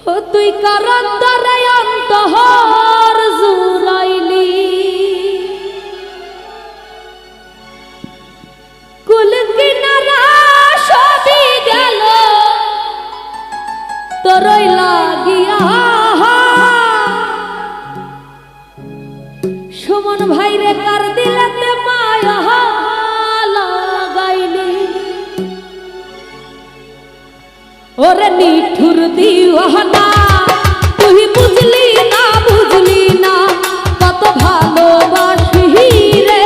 ও তুই কারান্তরে অন্তহর জুরাইলি কুল কিনারা সবই গেল তোরই লাগিয়া সুমন ভাইরে কার দিলাতে মায়া লাগাইলি ওরে নিঠুর দিওয়ানা তুই বুঝলি না কত ভালোবাসি রে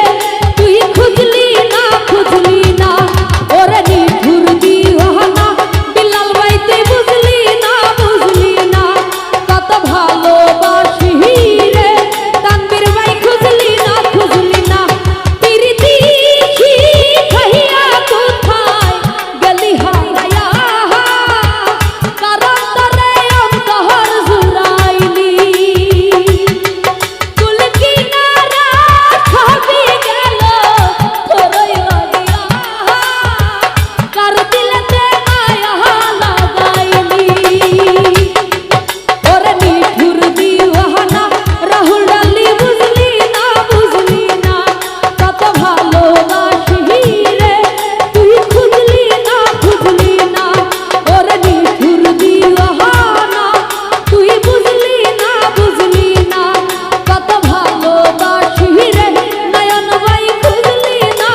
তুই খুঁজলি না ওরে নিঠুর দিওয়ানা বিলাল ভাই তুই বুঝলি না কত ভালোবাসি রে তানবীর ভাই খুঁজলি না প্রীতি খাইয়া কোথায় গলি হারায়া কারান্তরে অন্তহর জুরাইলি কুল কিনারা সবই গেল তোরই লাগিয়া কার দিলেতে মায়া লাগাইলি ওরে নিঠুর দিওয়ানা রাহুল ডালি বুঝলি না কত ভালোবাসি রে তুই খুঁজলি না ওরে নিঠুর দিওয়ানা তুই বুঝলি না কত ভালোবাসি রে নয়ন ভাই খুঁজলি না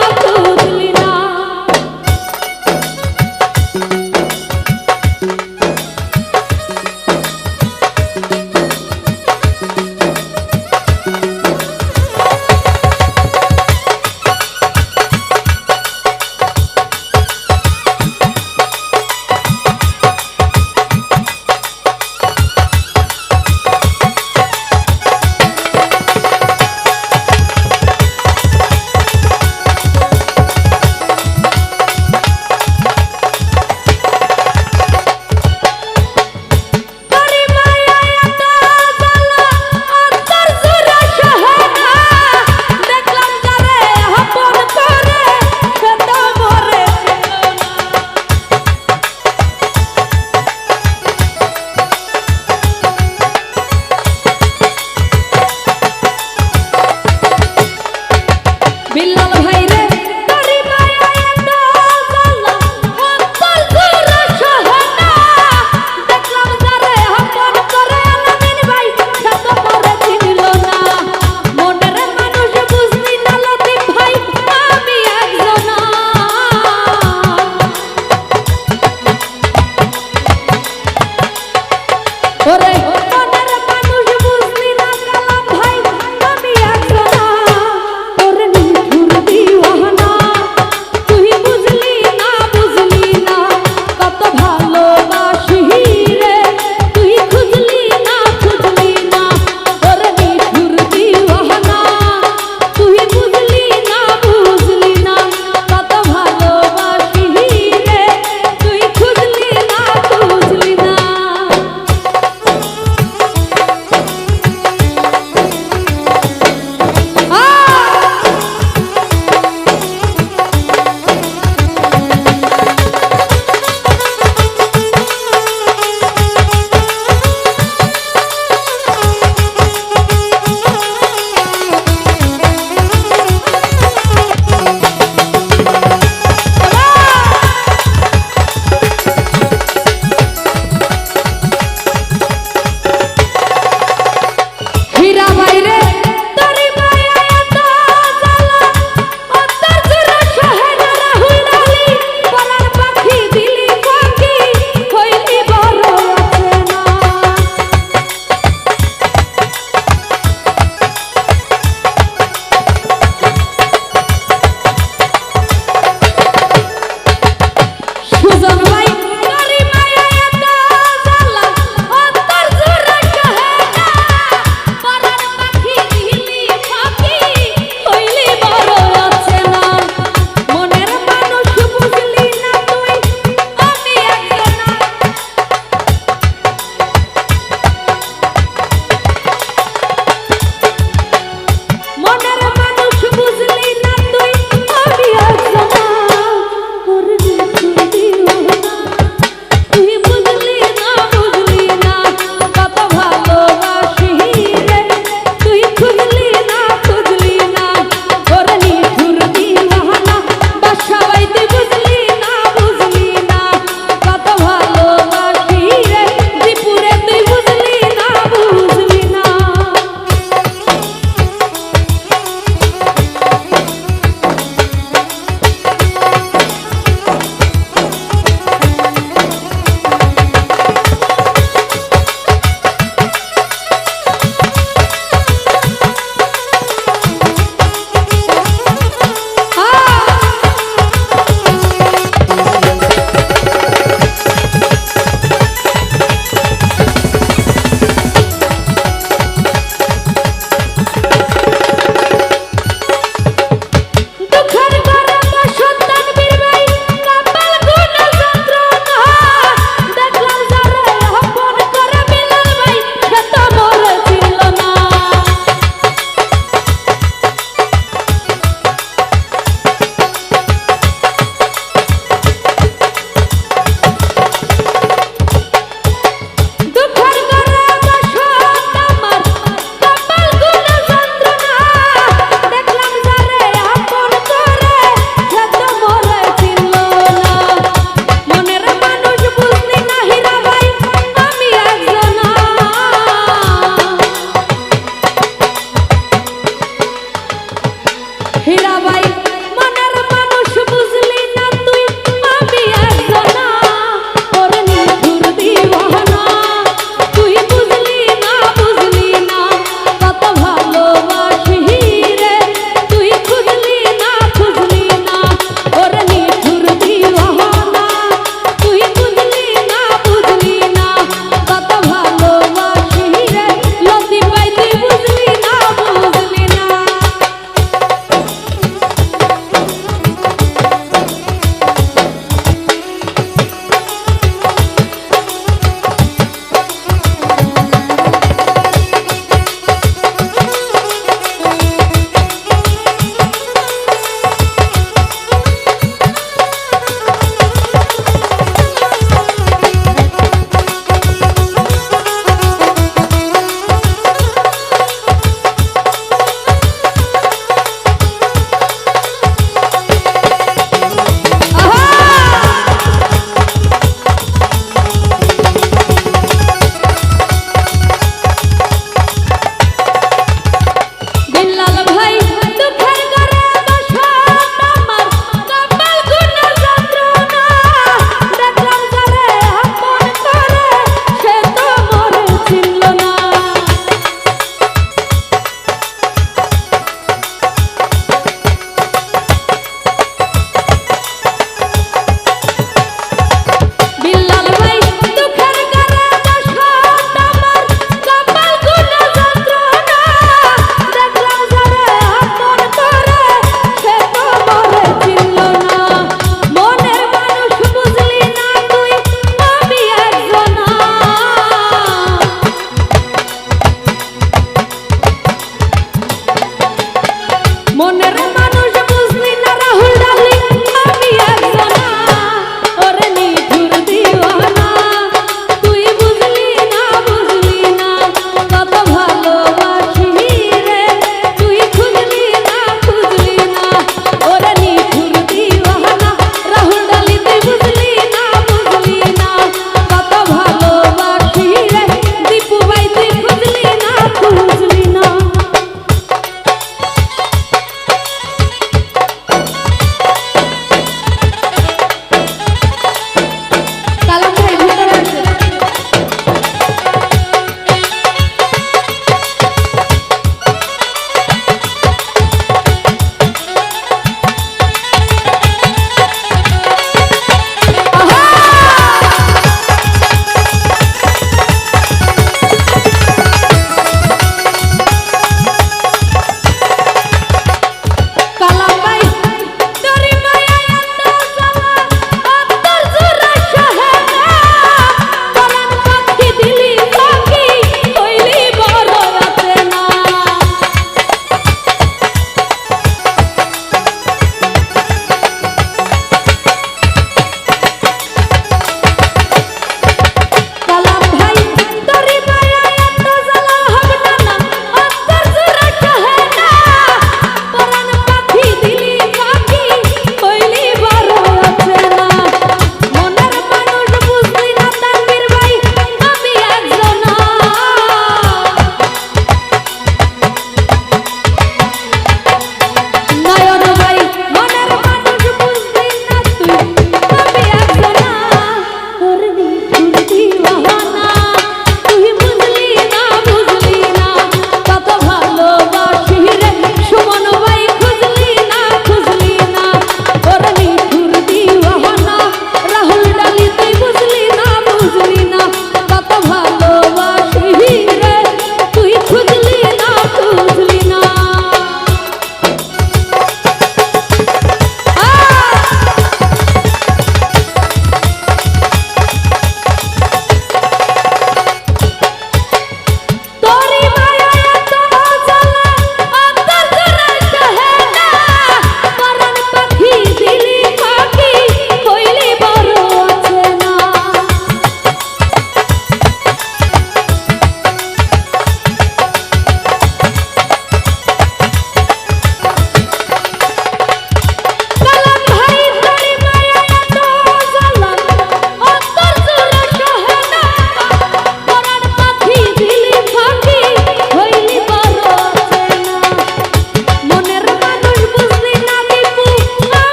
তোরে মায়া এত জ্বালা অন্তর জুড়ে সহে না দেখলাম যারে আপন করে সে তো মরে বিলাল ভাই রে তোরে মায়া এত জ্বালা অন্তর জুড়ে সহে না দেখলাম যারে আপন করে আলামিন ভাই সে তো মরে চিনিল না মনের মানুষ বুঝলি না লতিফ ভাই আমি একজনা ওরে মনের মানুষ বুঝলি না কালাম ভাই আমি একজনা ওরে নিঠুর দিওয়ানা তুই বুঝলি না কত ভালোবাসি রে তুই খুঁজলি না ওরে নিঠুর দিওয়ানা তুই বুঝলি না কত ভালোবাসি রে তুই খুঁজলি না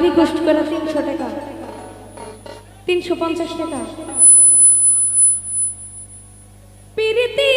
রিকোয়েস্ট করে 300 টাকা 350 টাকা প্রীতি